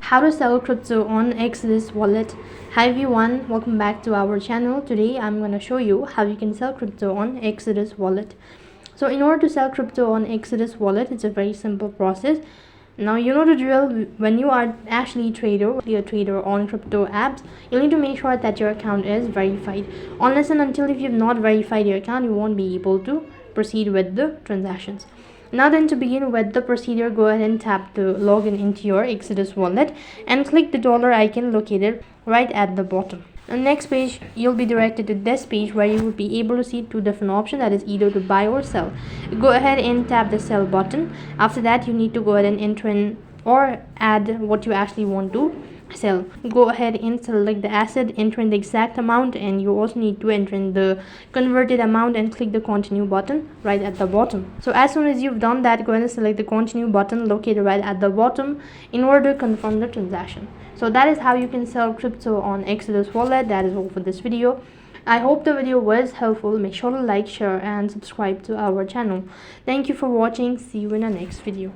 How to sell crypto on Exodus wallet. Hi everyone, welcome back to our channel. Today I'm going to show you how you can sell crypto on Exodus wallet. So in order to sell crypto on Exodus wallet, it's a very simple process. Now you know the drill. When you are actually a trader on crypto apps, you need to make sure that your account is verified. Unless and until if you've not verified your account, you won't be able to proceed with the transactions. Now then, to begin with the procedure, go ahead and tap the login into your Exodus wallet and click the dollar icon located right at the bottom. The next page, you'll be directed to this page where you will be able to see two different options, that is either to buy or sell. Go ahead and tap the sell button. After that, you need to go ahead and enter in or add what you actually want to sell. Go ahead and select the asset, enter in the exact amount, and you also need to enter in the converted amount and click the continue button right at the bottom. So as soon as you've done that, go ahead and select the continue button located right at the bottom in order to confirm the transaction. So that is how you can sell crypto on Exodus wallet. That is all for this video. I hope the video was helpful. Make sure to like, share and subscribe to our channel. Thank you for watching. See you in the next video.